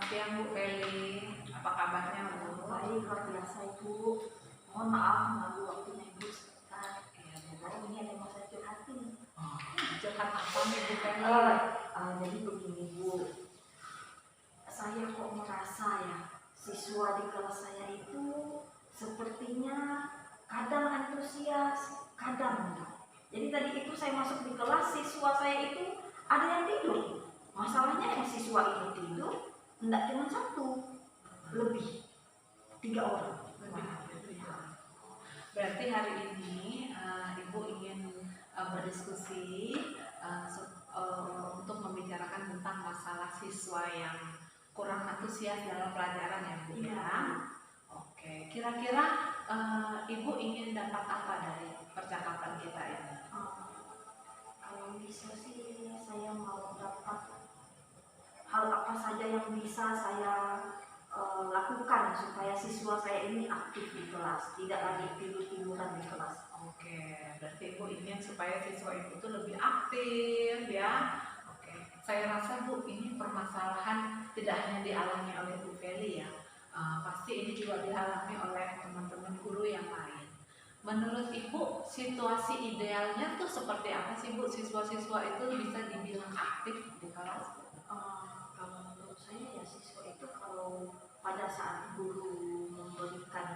siang Bu Feli, apa kabarnya Bu? Baik, luar biasa Ibu. Mohon maaf mengganggu waktunya Ibu sebentar. Ini ada yang mau saya curhatin. Curhat apa nih Bu Feli? Jadi begini Bu, saya kok merasa ya siswa di kelas saya itu sepertinya kadang antusias, kadang enggak. Jadi tadi itu saya masuk di kelas, siswa saya itu ada yang tidur. Masalahnya yang siswa itu tidur enggak cuma satu, lebih 3 orang. Berarti hari ini Ibu ingin berdiskusi untuk membicarakan tentang masalah siswa yang kurang antusias dalam pelajaran ya Bu ya. Oke, kira-kira Ibu ingin dapat apa dari percakapan kita ini? Kalau bisa sih saya mau dapat hal apa saja yang bisa saya lakukan supaya siswa saya ini aktif di kelas, tidak lagi tidur-tiduran di kelas. Oke, berarti Ibu ingin supaya siswa Ibu itu lebih aktif ya. Oke, saya rasa Bu ini permasalahan tidak hanya dialami oleh Bu Feli ya. Pasti ini juga dialami oleh teman-teman guru yang lain. Menurut Ibu, situasi idealnya tuh seperti apa sih Bu? Siswa-siswa itu bisa dibilang aktif di kelas? Kalau menurut saya ya siswa itu kalau pada saat guru memberikan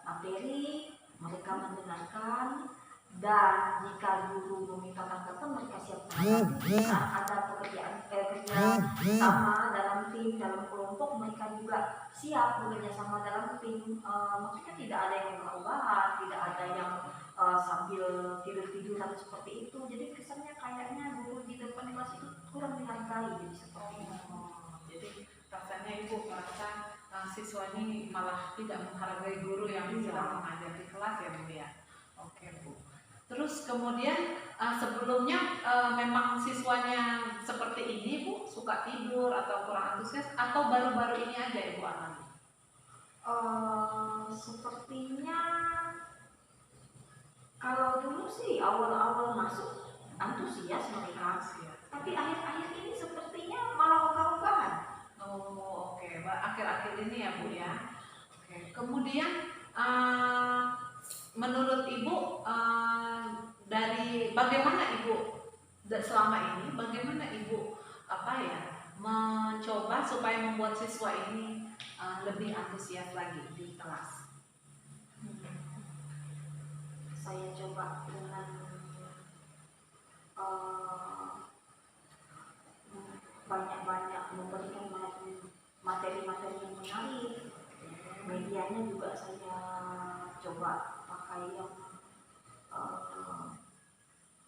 materi mereka mendengarkan, dan jika guru memintakan kata mereka siap menanggapi. Saat ada pekerjaan kerja sama dalam tim, dalam kelompok, mereka juga siap bekerja sama dalam tim. Maksudnya tidak ada yang ubah-ubahan, tidak ada yang sambil tidur-tiduran seperti itu. Jadi kesannya kayaknya guru di depan kelas itu kurang dihargai, jadi seperti itu. Jadi rasanya Ibu merasa siswa ini malah tidak menghargai guru yang sedang mengajar di kelas ya Bu ya. Oke Bu. Terus kemudian sebelumnya memang siswanya seperti ini Bu, suka tidur atau kurang antusias, atau baru-baru ini aja Ibu alami? Sepertinya kalau dulu sih awal-awal masuk antusias mereka, tapi akhir-akhir ini sepertinya malah ogah-ogahan. Oh oke, akhir-akhir ini ya Bu ya. Oke. Kemudian menurut Ibu dari bagaimana Ibu selama ini, bagaimana Ibu mencoba supaya membuat siswa ini lebih antusias lagi di kelas? Saya coba dengan banyak-banyak memberikan materi-materi yang menarik. Medianya juga saya coba pakai yang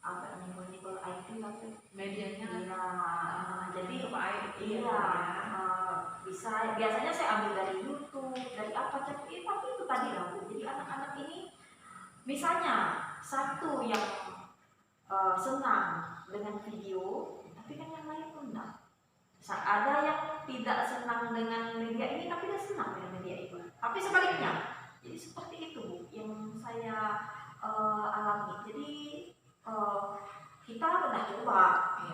agak nibel-nibel IT lah. Medianya jadi iya, bisa biasanya saya ambil dari YouTube, dari apa, tapi itu tadi lah Bu. Jadi anak-anak ini misalnya satu yang senang dengan video, tapi kan yang lain enggak. Ada yang tidak senang dengan media ini, tapi dia senang dengan media itu. Tapi sebaliknya, jadi seperti itu Bu yang saya alami. Jadi kita pernah coba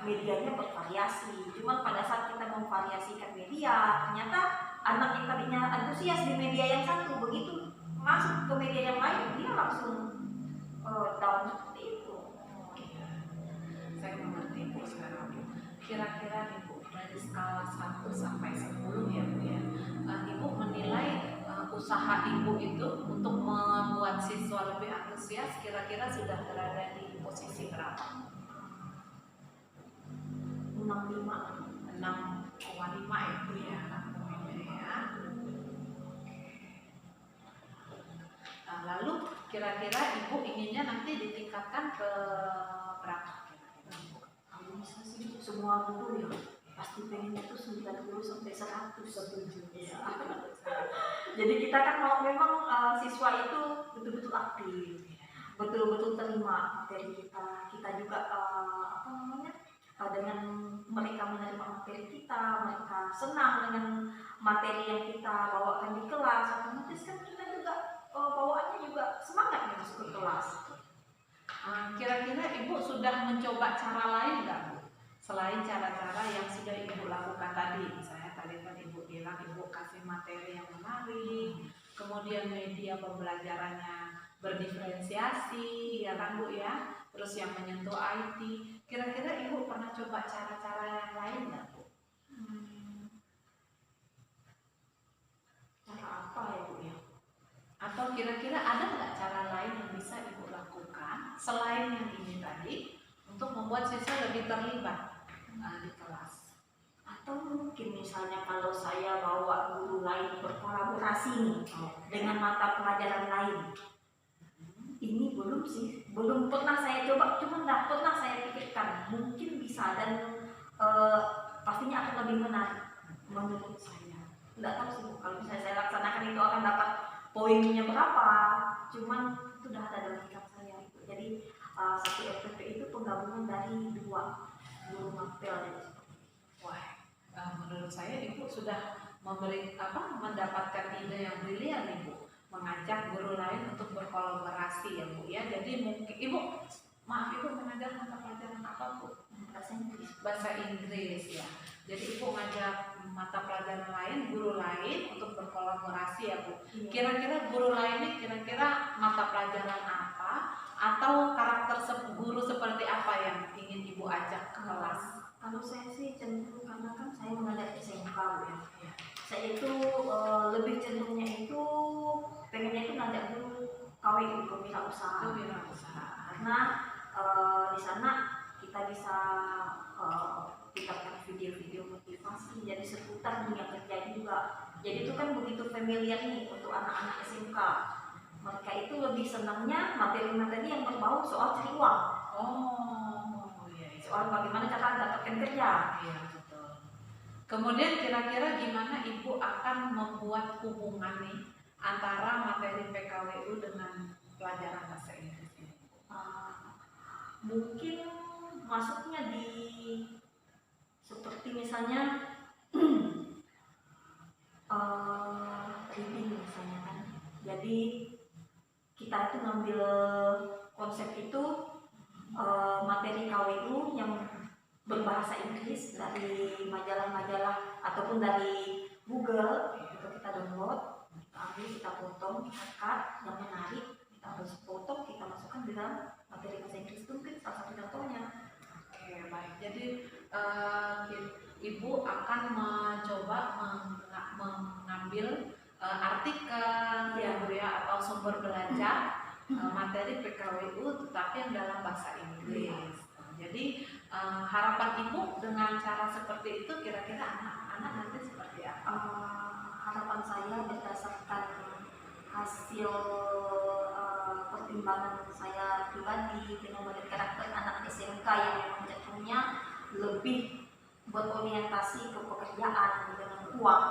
medianya bervariasi, cuman pada saat kita memvariasikan media, ternyata anak yang tadinya antusias di media yang satu, begitu masuk ke media yang lain dia langsung down seperti itu. Saya mengerti Bu sekarang. Kira-kira Ibu dari skala 1 sampai 10 ya Bu ya, Ibu menilai usaha Ibu itu untuk membuat siswa lebih antusias kira-kira sudah berada di posisi berapa? 6,5 ya Bu ya. Nah, lalu kira-kira Ibu inginnya nanti ditingkatkan ke berapa? Kalau bisa sih semua guru ya pasti pengen itu 90 sampai 100. Setuju. Ya. Jadi kita kan mau memang siswa itu betul-betul aktif, betul-betul terima materi kita. Kita juga dengan mereka menerima materi kita, mereka senang dengan materi yang kita bawakan di kelas, otomatis kan kita juga bawaannya juga semangat ya masuk ke kelas. Kira-kira Ibu sudah mencoba cara lain nggak Bu? Selain cara-cara yang sudah Ibu lakukan tadi, misalnya tadi kan Ibu bilang bilang Ibu kasih materi yang menarik, kemudian media pembelajarannya berdiferensiasi, ya kan Bu ya, terus yang menyentuh IT. Kira-kira Ibu pernah coba cara-cara yang lain nggak Bu? Cara apa ya Bu ya? Atau kira-kira ada nggak cara lain yang bisa Ibu lakukan selain yang ini tadi untuk membuat siswa lebih terlibat di kelas? Atau mungkin misalnya kalau saya bawa guru lain berkolaborasi nih dengan mata pelajaran lain. Ini belum sih, belum pernah saya coba, cuma nggak pernah saya pikirkan. Mungkin bisa dan pastinya akan lebih menarik menurut saya. Nggak tahu sih kalau misalnya saya laksanakan itu akan dapat poinnya berapa. Cuman itu sudah ada dalam pikiran saya. Jadi satu FPP itu penggabungan dari 2 guru mapel. Wah, menurut saya Ibu sudah mendapatkan ide yang brilian Ibu, mengajak guru lain untuk berkolaborasi ya Bu ya. Jadi mungkin Ibu mengajar mata pelajaran apa Bu? Bahasa Inggris ya. Jadi Ibu ngajak mata pelajaran lain, guru lain untuk berkolaborasi ya Bu. Kira-kira guru lain ini kira-kira mata pelajaran apa atau karakter guru seperti apa yang ingin Ibu ajak ke kelas? Kalau saya sih cenderung, karena kan saya mengajar SMK ya. Saya itu lebih cenderungnya itu pengennya itu ngajak dulu KWU, kewirausahaan. Karena di sana kita bisa dapatkan video-video motivasi jadi seputar dunia kerja juga. Jadi itu kan begitu familiar nih untuk anak-anak SMK. Mereka itu lebih senangnya materi-materi yang berbau soal cari uang. Soal bagaimana cara dapatkan kerja. Iya betul. Kemudian kira-kira gimana Ibu akan membuat hubungan nih antara materi PKWU dengan pelajaran bahasa Inggris ini? Mungkin masuknya di seperti misalnya reading misalnya kan. Jadi kita itu ngambil konsep itu materi KWU yang berbahasa Inggris dari majalah-majalah ataupun dari Google, itu kita download, kita ambil, kita potong, kita cut yang menarik, kita harus foto, kita masukkan di dalam materi bahasa Inggris itu mungkin salah satu contohnya. Oke, baik. Jadi Ibu akan mencoba mengambil artikel ya Bu ya, atau sumber belajar materi PKWU tetapi yang dalam bahasa Inggris. Jadi harapan Ibu dengan cara seperti itu kira-kira anak-anak nanti seperti apa? Harapan saya berdasarkan hasil pertimbangan saya pribadi dengan melihat karakter anak SMK yang memang cenderungnya lebih berorientasi ke pekerjaan dengan uang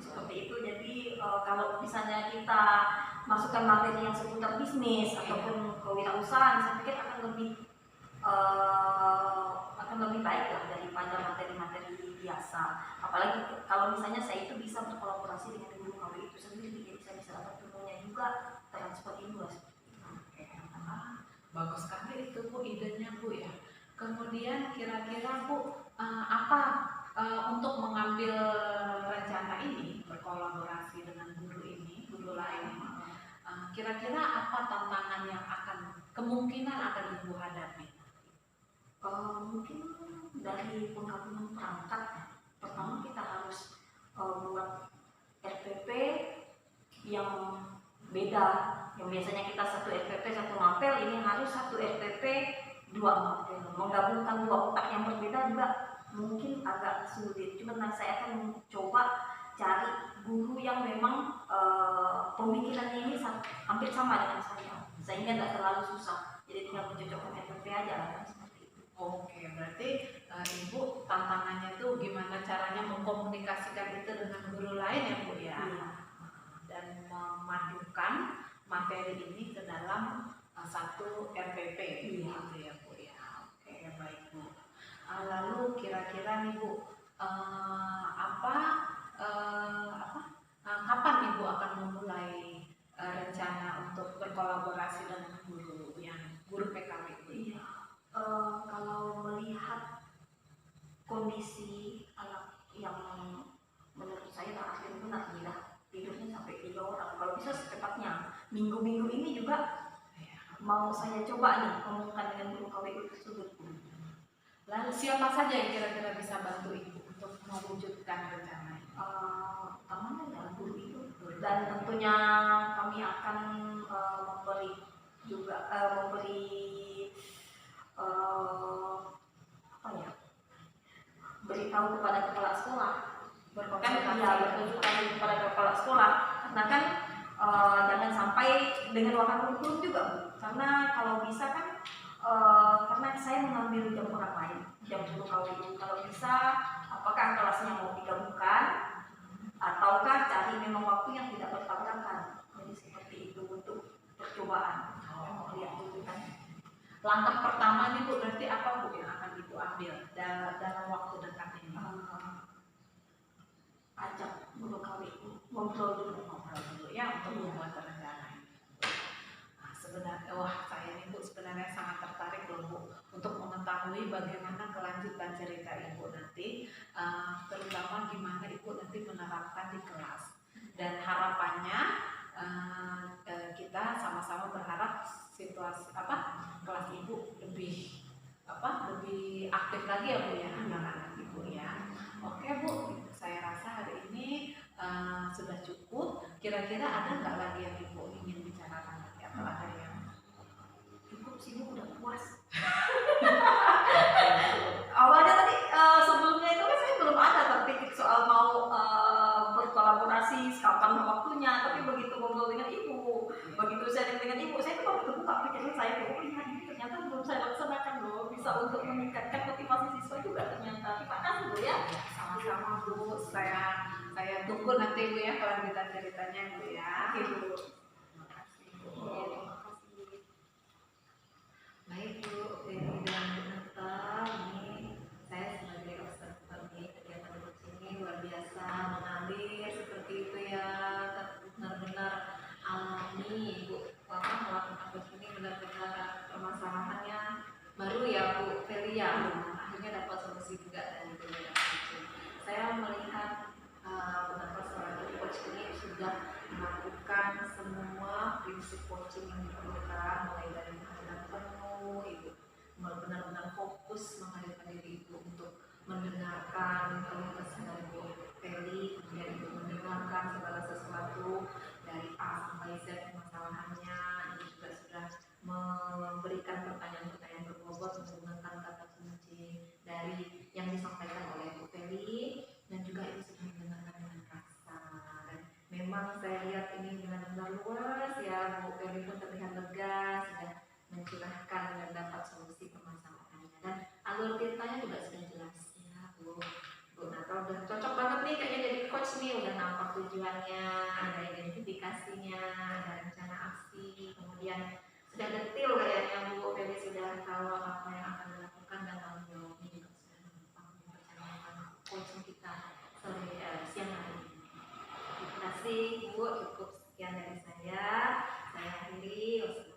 seperti itu. Jadi kalau misalnya kita masukkan materi yang seputar bisnis ataupun kewirausahaan, saya pikir akan lebih baik lah daripada materi-materi biasa. Apalagi kalau misalnya saya itu bisa berkolaborasi dengan guru KW itu sendiri, jadi saya bisa dapat ilmunya juga transfer ilmu. Bagus sekali itu Bu idenya Bu ya. Kemudian kira-kira Bu untuk mengambil rencana ini berkolaborasi dengan guru lain ini, kira-kira apa tantangan yang kemungkinan akan Ibu hadapi? Mungkin dari penggabungan perangkat, pertama kita harus buat RPP yang beda. Yang biasanya kita satu RPP satu mapel, ini harus satu RPP 2 mapel. Menggabungkan 2 otak yang berbeda juga mungkin agak sulit. Cuma saya akan coba cari guru yang memang pemikirannya ini hampir sama dengan saya, sehingga tidak terlalu susah. Jadi tinggal mencocokkan RPP aja lah. Oke, berarti Ibu tantangannya tuh gimana caranya mengkomunikasikan itu dengan guru lain ya Bu ya? Iya. Dan memadukan materi ini ke dalam satu RPP gitu ya Bu ya. Oke, baik Bu. Lalu kira-kira nih Bu, kapan Ibu akan memulai rencana untuk berkolaborasi dengan guru PKW itu? Iya. Kalau melihat kondisi anak yang menurut saya minggu-minggu ini juga mau saya coba nih ngomongkan dengan guru KWU tersebut. Lalu siapa saja yang kira-kira bisa bantu Ibu untuk mewujudkan rencana ini? Utamanya ya guru itu, dan tentunya kami akan memberi juga apa ya, beritahu kepada kepala sekolah, berkonsultasi kepada kepala sekolah, karena kan jangan sampai dengan wakil kurikulum juga, Bu. Karena kalau bisa kan karena saya mengambil jam orang lain, jam guru KWU, kalau bisa apakah kelasnya mau digabungkan ataukah cari memang waktu yang tidak bertabrakan. Jadi seperti itu untuk percobaan. Lihat dulu kan. Langkah pertama nih Bu, berarti apa Bu yang akan Ibu ambil dalam waktu dekat ini? Ajak guru KWU ngobrol dulu ya untuk membuat rencana ini. Nah, sebenarnya saya nih Bu sebenarnya sangat tertarik loh Bu untuk mengetahui bagaimana kelanjutan cerita Ibu nanti, terutama gimana Ibu nanti menerapkan di kelas, dan harapannya kita sama-sama berharap situasi kelas Ibu lebih aktif lagi ya Bu ya, anak-anak Ibu ya. Oke Bu, saya rasa hari ini sudah cukup. Kira-kira ada nggak lagi yang Ibu ingin bicarakan lagi atau ada yang cukup sih Bu, udah puas. Awalnya tadi sebelumnya itu kan saya belum ada terpikir soal mau berkolaborasi kapan waktunya, tapi begitu ngobrol dengan Ibu, begitu sharing dengan Ibu, saya tuh baru terbuka pikiran saya, oh iya ini ternyata belum saya laksanakan loh, bisa untuk meningkatkan motivasi siswa juga ternyata. Terima kasih Bu ya. Sama-sama Bu, saya tunggu nanti Bu ya kelanjutan ceritanya Bu ya. Oke Bu. Terima kasih Bu. Baik Bu, ini dan ini saya sebagai observer di kegiatan coaching ini luar biasa mengalir seperti itu ya, benar-benar alami Bu. Melakukan coaching ini benar-benar permasalahannya baru ya Bu Feli ya, akhirnya dapat solusi juga dari kegiatan coaching. Saya melihat betapa seorang coach ini sudah melakukan semua prinsip coaching yang diperlukan, mulai dari menghadap penuh, Ibu benar-benar fokus menghadirkan diri Ibu untuk mendengarkan keluh kesah dari Bu Feli, kemudian Ibu mendengarkan segala sesuatu dari A sampai Z permasalahannya. Ibu juga sudah memberikan pertanyaan-pertanyaan berbobot menggunakan kata kunci dari yang disampaikan oleh Bu Feli, dan juga Ibu sudah mendengarkan dengan rasa. Dan memang saya lihat ini benar-benar luas ya, Bu Feli pun terlihat lega, sudah mencurahkan dan dapat solusi permasalahannya, dan alur ceritanya juga sudah jelas ya Bu. Nah kalau udah cocok banget nih kayaknya jadi coach nih, udah nampak tujuannya, ada identifikasinya, ada rencana aksi, kemudian sudah detail kayaknya Bu Feli sudah tahu apa yang akan dilakukan, dan tanggung jawabnya juga sudah nampak mempercayakan coaching kita siang hari ini. Terima kasih Bu, cukup sekian dari saya akhiri.